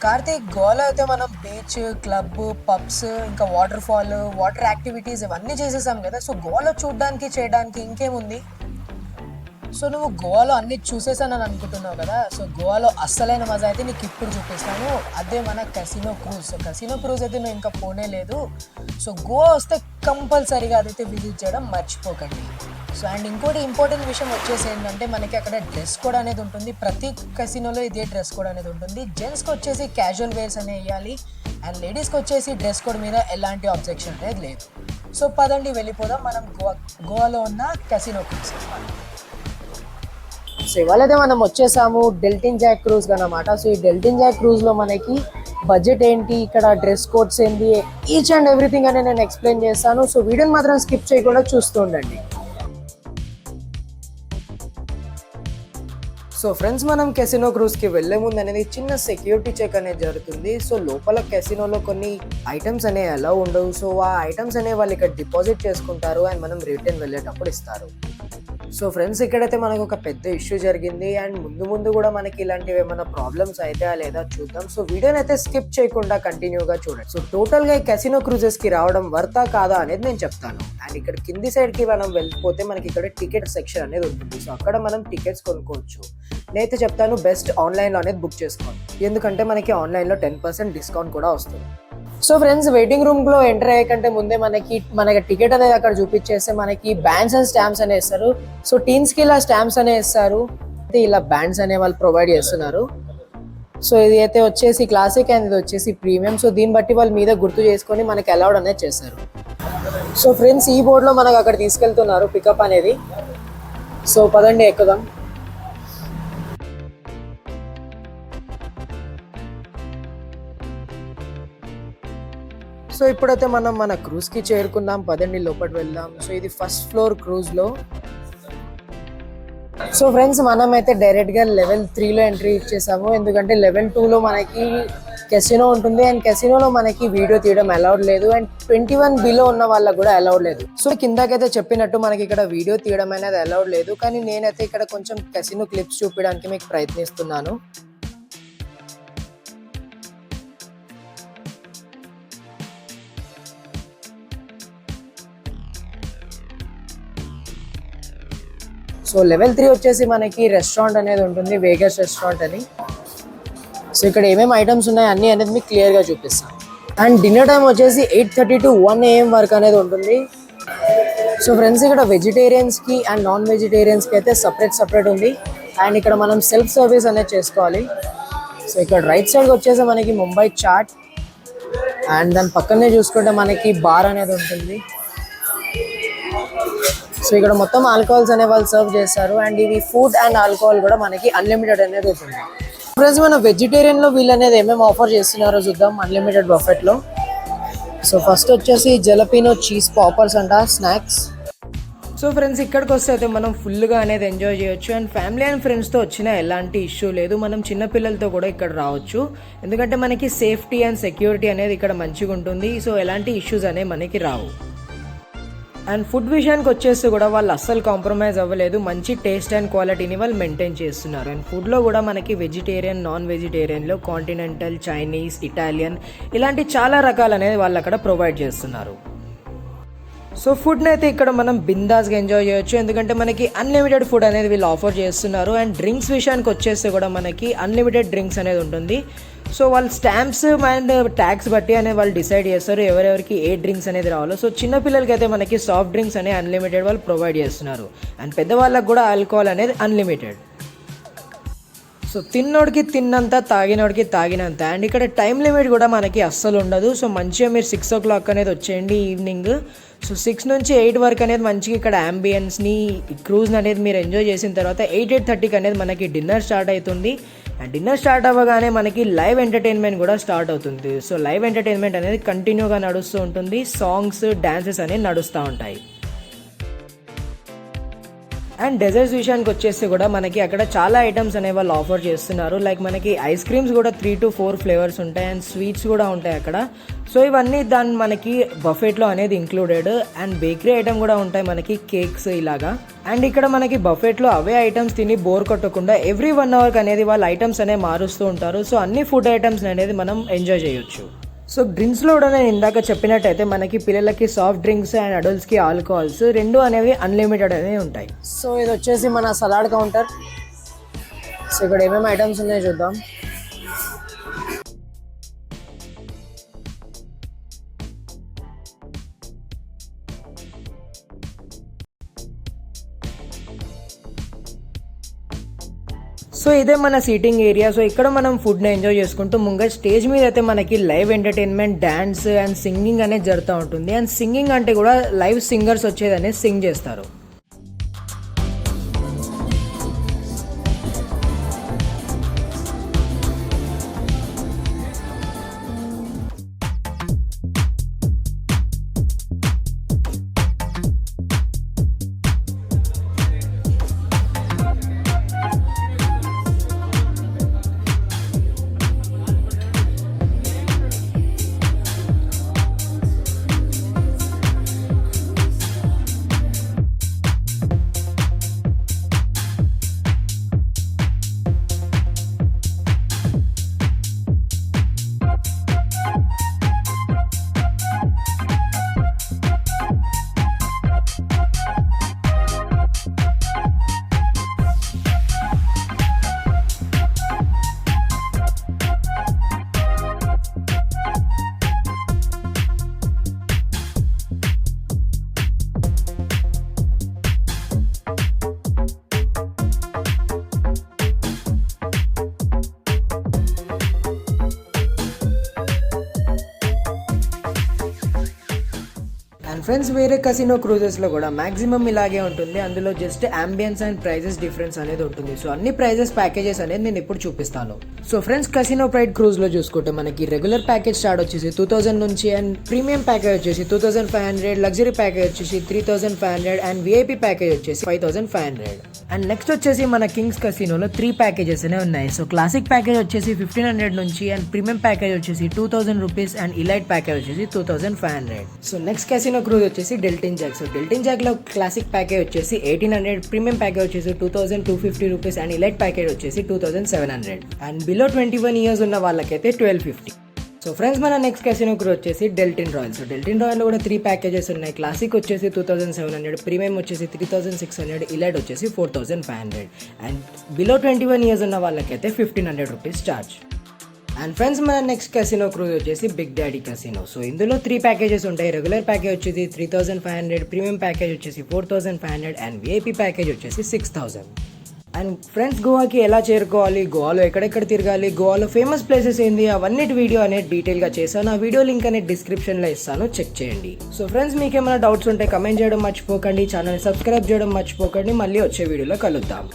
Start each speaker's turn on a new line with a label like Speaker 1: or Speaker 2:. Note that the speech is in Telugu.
Speaker 1: కార్తీక్, గోవాలో అయితే మనం బీచ్, క్లబ్, పబ్స్, ఇంకా వాటర్ ఫాల్, వాటర్ యాక్టివిటీస్ ఇవన్నీ చేసేసాం కదా! సో, గోవాలో చూడ్డానికి, చేయడానికి ఇంకేముంది? సో, నువ్వు గోవాలో అన్నీ చూసేసానని అనుకుంటున్నావు కదా! సో, గోవాలో అస్సలైన మజా అయితే నీకిప్పుడు చూపిస్తాను. అదే మన కసినో క్రూజ్. సో, కసినో క్రూజ్ అయితే నువ్వు ఇంకా పోనే లేదు. సో, గోవా వస్తే కంపల్సరీగా అదైతే విజిట్ చేయడం మర్చిపోకండి. సో, అండ్ ఇంకోటి ఇంపార్టెంట్ విషయం వచ్చేసి ఏంటంటే మనకి అక్కడ డ్రెస్ కోడ్ అనేది ఉంటుంది. ప్రతి కసినోలో ఇదే డ్రెస్ కోడ్ అనేది ఉంటుంది. జెంట్స్‌కి వచ్చేసి క్యాజువల్ వేర్స్ అనేవి ఎయ్యాలి. అండ్ లేడీస్‌కి వచ్చేసి డ్రెస్ కోడ్ మీద ఎలాంటి అబ్జెక్షన్ అనేది లేదు. సో, పదండి వెళ్ళిపోదాం మనం గోవాలో ఉన్న కసినో క్రూజ్‌కి. సో ఇవాళైతే మనం వచ్చేసాము డెల్టిన్ జాక్ క్రూజ్ అన్నమాట. సో ఈ డెల్టిన్ జాక్ క్రూజ్లో మనకి బడ్జెట్ ఏంటి, ఇక్కడ డ్రెస్ కోడ్స్ ఏంటి, ఈచ్ అండ్ ఎవ్రీథింగ్ అనేది నేను ఎక్స్ప్లెయిన్ చేస్తాను. సో వీడియోని మాత్రం స్కిప్ చేయకుండా చూస్తూ ఉండండి. సో ఫ్రెండ్స్, మనం కెసినో క్రూజ్కి వెళ్ళే ముందు అనేది చిన్న సెక్యూరిటీ చెక్ అనేది జరుగుతుంది. సో లోపల కెసినోలో కొన్ని ఐటమ్స్ అనేవి ఎలా ఉండవు. సో ఆ ఐటమ్స్ అనేవి వాళ్ళు ఇక్కడ డిపాజిట్ చేసుకుంటారు అండ్ మనం రిటర్న్ వెళ్ళేటప్పుడు ఇస్తారు. సో ఫ్రెండ్స్, ఇక్కడైతే మనకు ఒక పెద్ద ఇష్యూ జరిగింది అండ్ ముందు కూడా మనకి ఇలాంటివి ఏమైనా ప్రాబ్లమ్స్ అయితే లేదా చూద్దాం. సో వీడియోని అయితే స్కిప్ చేయకుండా కంటిన్యూగా చూడండి. సో టోటల్గా ఈ కెసినో క్రూజెస్కి రావడం వర్తా కాదా అనేది నేను చెప్తాను. అండ్ ఇక్కడ కింది సైడ్కి మనం వెళ్ళిపోతే మనకి ఇక్కడ టికెట్ సెక్షన్ అనేది ఉంటుంది. సో అక్కడ మనం టికెట్స్ కొనుక్కోవచ్చు. నేనైతే చెప్తాను బెస్ట్ ఆన్లైన్లో అనేది బుక్ చేసుకోండి, ఎందుకంటే మనకి ఆన్లైన్లో 10% డిస్కౌంట్ కూడా వస్తుంది. సో ఫ్రెండ్స్, వెయిటింగ్ రూమ్లో ఎంటర్ అయ్యేకంటే ముందే మనకి టికెట్ అనేది అక్కడ చూపించేస్తే మనకి బ్యాండ్స్ అండ్ స్టాంప్స్ అనే ఇస్తారు. సో టీన్స్కి ఇలా స్టాంప్స్ అనే ఇస్తారు, అయితే ఇలా బ్యాండ్స్ అనే వాళ్ళు ప్రొవైడ్ చేస్తున్నారు. సో ఇది అయితే వచ్చేసి క్లాసిక్ అండ్ ఇది వచ్చేసి ప్రీమియం. సో దీన్ని బట్టి వాళ్ళు మీద గుర్తు చేసుకొని మనకి అలౌడ్ అనేది చేస్తారు. సో ఫ్రెండ్స్, ఈ బోర్డులో మనకు అక్కడ తీసుకెళ్తున్నారు పికప్ అనేది. సో పదండి ఎక్కుదాం. సో ఇప్పుడైతే మనం మన క్రూజ్కి చేరుకుందాం. పదండి లోపలికి వెళ్దాం. సో ఇది ఫస్ట్ ఫ్లోర్ క్రూజ్లో. సో ఫ్రెండ్స్, మనమైతే డైరెక్ట్గా లెవెల్ 3లో ఎంట్రీ ఇచ్చేసాము, ఎందుకంటే లెవెల్ 2లో మనకి కెసినో ఉంటుంది అండ్ కెసినోలో మనకి వీడియో తీయడం అలౌడ్ లేదు అండ్ 21 బిలో ఉన్న వాళ్ళకి కూడా అలౌడ్ లేదు. సో కిందకైతే చెప్పినట్టు మనకి ఇక్కడ వీడియో తీయడం అనేది అలౌడ్ లేదు, కానీ నేనైతే ఇక్కడ కొంచెం కెసినో క్లిప్స్ చూపించడానికి మీకు ప్రయత్నిస్తున్నాను. సో లెవెల్ 3 వచ్చేసి మనకి రెస్టారెంట్ అనేది ఉంటుంది, వేగస్ రెస్టారెంట్ అని. సో ఇక్కడ ఏమేమి ఐటమ్స్ ఉన్నాయి అన్నీ అనేది మీకు క్లియర్గా చూపిస్తాను. అండ్ డిన్నర్ టైం వచ్చేసి 8:30 to 1 AM వరకు అనేది ఉంటుంది. సో ఫ్రెండ్స్, ఇక్కడ వెజిటేరియన్స్కి అండ్ నాన్ వెజిటేరియన్స్కి అయితే సపరేట్ ఉంది. అండ్ ఇక్కడ మనం సెల్ఫ్ సర్వీస్ అనేది చేసుకోవాలి. సో ఇక్కడ రైట్ సైడ్కి వచ్చేసి మనకి ముంబై చాట్ అండ్ దాని పక్కనే చూసుకుంటే మనకి బార్ అనేది ఉంటుంది. సో ఇక్కడ మొత్తం ఆల్కహాల్స్ అనే వాళ్ళు సర్వ్ చేస్తారు అండ్ ఇవి ఫుడ్ అండ్ ఆల్కహాల్ కూడా మనకి అన్లిమిటెడ్ అనేది ఉంటుంది. ఫ్రెండ్స్, మన వెజిటేరియన్లో వీళ్ళు అనేది ఏమేమి ఆఫర్ చేస్తున్నారో చూద్దాం అన్లిమిటెడ్ బఫెట్లో. సో ఫస్ట్ వచ్చేసి జలపీనో చీజ్ పాపర్స్ అంట స్నాక్స్. సో ఫ్రెండ్స్, ఇక్కడికి వస్తే అయితే మనం ఫుల్గా అనేది ఎంజాయ్ చేయొచ్చు అండ్ ఫ్యామిలీ అండ్ ఫ్రెండ్స్తో వచ్చినా ఎలాంటి ఇష్యూ లేదు. మనం చిన్నపిల్లలతో కూడా ఇక్కడ రావచ్చు, ఎందుకంటే మనకి సేఫ్టీ అండ్ సెక్యూరిటీ అనేది ఇక్కడ మంచిగా ఉంటుంది. సో ఎలాంటి ఇష్యూస్ అనేవి మనకి రావు. అండ్ ఫుడ్ విషయానికి వచ్చేసి కూడా వాళ్ళు అస్సలు కాంప్రమైజ్ అవ్వలేదు, మంచి టేస్ట్ అండ్ క్వాలిటీని వాళ్ళు మెయింటైన్ చేస్తున్నారు. అండ్ ఫుడ్లో కూడా మనకి వెజిటేరియన్, నాన్ వెజిటేరియన్లో కాంటినెంటల్, చైనీస్, ఇటాలియన్ ఇలాంటి చాలా రకాలు అనేది వాళ్ళు అక్కడ ప్రొవైడ్ చేస్తున్నారు. సో ఫుడ్ని అయితే ఇక్కడ మనం బిందాస్గా ఎంజాయ్ చేయొచ్చు, ఎందుకంటే మనకి అన్లిమిటెడ్ ఫుడ్ అనేది వీళ్ళు ఆఫర్ చేస్తున్నారు. అండ్ డ్రింక్స్ విషయానికి వచ్చేస్తే కూడా మనకి అన్లిమిటెడ్ డ్రింక్స్ అనేది ఉంటుంది. సో వాళ్ళు స్టాంప్స్ అండ్ ట్యాక్స్ బట్టి అనేది వాళ్ళు డిసైడ్ చేస్తారు ఎవరెవరికి ఏ డ్రింక్స్ అనేది రావాలో. సో చిన్నపిల్లలకి అయితే మనకి సాఫ్ట్ డ్రింక్స్ అనేవి అన్లిమిటెడ్ వాళ్ళు ప్రొవైడ్ చేస్తున్నారు అండ్ పెద్దవాళ్ళకి కూడా ఆల్కహాల్ అనేది అన్లిమిటెడ్. సో తిన్నోడికి తిన్నంత, తాగినోడికి తాగినంత. అండ్ ఇక్కడ టైం లిమిట్ కూడా మనకి అస్సలు ఉండదు. సో మంచిగా మీరు 6 o'clock అనేది వచ్చేయండి ఈవినింగ్. సో 6 నుంచి 8 వరకు అనేది మంచిగా ఇక్కడ అంబియన్స్ని, క్రూజ్ని అనేది మీరు ఎంజాయ్ చేసిన తర్వాత 8:30కి అనేది మనకి డిన్నర్ స్టార్ట్ అవుతుంది. అండ్ డిన్నర్ స్టార్ట్ అవ్వగానే మనకి లైవ్ ఎంటర్టైన్మెంట్ కూడా స్టార్ట్ అవుతుంది. సో లైవ్ ఎంటర్టైన్మెంట్ అనేది కంటిన్యూగా నడుస్తూ ఉంటుంది, సాంగ్స్, డ్యాన్సెస్ అనేవి నడుస్తూ ఉంటాయి. అండ్ డెజర్ట్స్ విషయానికి వచ్చేసి కూడా మనకి అక్కడ చాలా ఐటమ్స్ అనేవి వాళ్ళు ఆఫర్ చేస్తున్నారు. లైక్ మనకి ఐస్ క్రీమ్స్ కూడా 3 to 4 ఫ్లేవర్స్ ఉంటాయి అండ్ స్వీట్స్ కూడా ఉంటాయి అక్కడ. సో ఇవన్నీ దాని మనకి బఫెట్లో అనేది ఇంక్లూడెడ్. అండ్ బేకరీ ఐటమ్ కూడా ఉంటాయి మనకి, కేక్స్ ఇలాగా. అండ్ ఇక్కడ మనకి బఫెట్లో అవే ఐటమ్స్ తిని బోర్ కొట్టకుండా ఎవ్రీ 1 hour అనేది వాళ్ళ ఐటమ్స్ అనేవి మారుస్తూ ఉంటారు. సో అన్ని ఫుడ్ ఐటమ్స్ అనేది మనం ఎంజాయ్ చేయొచ్చు. సో డ్రింక్స్లో కూడా నేను ఇందాక చెప్పినట్టయితే మనకి పిల్లలకి సాఫ్ట్ డ్రింక్స్ అండ్ అడల్ట్స్కి ఆల్కహాల్స్ రెండు అనేవి అన్లిమిటెడ్ అనేవి ఉంటాయి. సో ఇది వచ్చేసి మన సలాడ్ కౌంటర్. సో ఇక్కడ ఏమేమి ఐటమ్స్ ఉన్నాయో చూద్దాం. సో ఇదే మన సీటింగ్ ఏరియా. సో ఇక్కడ మనం ఫుడ్ని ఎంజాయ్ చేసుకుంటూ ముంగ స్టేజ్ మీద అయితే మనకి live entertainment, dance and singing అనేది జరుగుతూ ఉంటుంది. అండ్ సింగింగ్ అంటే కూడా లైవ్ సింగర్స్ వచ్చేది అనేది సింగ్ చేస్తారు. అండ్ ఫ్రెండ్స్ వేరే కసినో క్రూజెస్లో కూడా మ్యాక్సిమం ఇలాగే ఉంటుంది. అందులో just ambience and prices difference అనేది ఉంటుంది. సో అన్ని ప్రైజెస్ ప్యాకేజెస్ అనేది నేను ఇప్పుడు చూపిస్తాను. సో ఫ్రెండ్స్ కసినో ప్రైడ్ క్రూజ్లో చూసుకుంటే మనకి రెగ్యులర్ ప్యాకేజ్ స్టార్ట్ వచ్చేసి 2000 నుంచి, అండ్ ప్రీమియం ప్యాకేజ్ వచ్చేసి 2500, లగ్జరీ ప్యాకేజ్ వచ్చేసి 3500 అండ్ విఐపి ప్యాకేజ్ వచ్చేసి 5500. అండ్ నెక్స్ట్ వచ్చేసి మన కింగ్స్ కసినోలో 3 ప్యాకేజెస్ అనేవి ఉన్నాయి. సో క్లాసిక్ ప్యాకేజ్ వచ్చేసి 1500 నుంచి, అండ్ ప్రీమియం ప్యాకేజ్ వచ్చేసి 2000 రూపీస్, అండ్ ఇలైట్ ప్యాకేజ్ వచ్చేసి 2500. సో నెక్స్ట్ కసినో క్రూజ్ వచ్చేసి డెల్టిన్ జాక్. సో డెల్టిన్ జాక్ లో క్లాసిక్ ప్యాకేజ్ వచ్చేసి 1800, ప్రీమియం ప్యాకేజ్ వచ్చేసి 2250 రూపీస్, అండ్ ఇలైట్ ప్యాకేజ్ వచ్చేసి 2700. అండ్ బిలో 21 years ఉన్న వాళ్ళకైతే 1250. సో ఫ్రెండ్స్ మన నెక్స్ట్ కసినో క్రూజ్ వచ్చేసి డెల్టిన్ రాయల్. సో డెల్టిన్ రాయల్ లో కూడా 3 ప్యాకేజెస్ ఉన్నాయి. క్లాసిక్ వచ్చేసి 2700, ప్రీమియం వచ్చేసి 3600, ఇలైట్ వచ్చేసి 4500. అండ్ బిలో 21 years ఉన్న వాళ్ళకైతే 1500 రూపీస్ ఛార్జ్. అండ్ ఫ్రెండ్స్ మన నెక్స్ట్ కసినో క్రూజ్ వచ్చేసి బిగ్ డాడీ కసినో. సో ఇందులో 3 ప్యాకేజెస్ ఉంటాయి. రెగ్యులర్ ప్యాకేజ్ వచ్చేసి 3500, ప్రీమియం ప్యాకేజ్ వచ్చేసి 4500, అండ్ విఐపి ప్యాకేజ్ వచ్చేసి 6000. అండ్ ఫ్రెండ్స్ గోవాకి ఎలా చేరుకోవాలి, గోవాలో ఎక్కడెక్కడ తిరగాలి, గోవాలో ఫేమస్ ప్లేసెస్ ఏంది, అవన్నిటి వీడియో అనేది డీటెయిల్గా చేశాను. ఆ వీడియో లింక్ అనేది డిస్క్రిప్షన్లో ఇస్తాను, చెక్ చేయండి. సో ఫ్రెండ్స్ మీకు ఏమైనా డౌట్స్ ఉంటే కమెంట్ చేయడం మర్చిపోకండి, ఛానల్ సబ్స్క్రైబ్ చేయడం మర్చిపోకండి. మళ్ళీ వచ్చే వీడియోలో కలుద్దాం.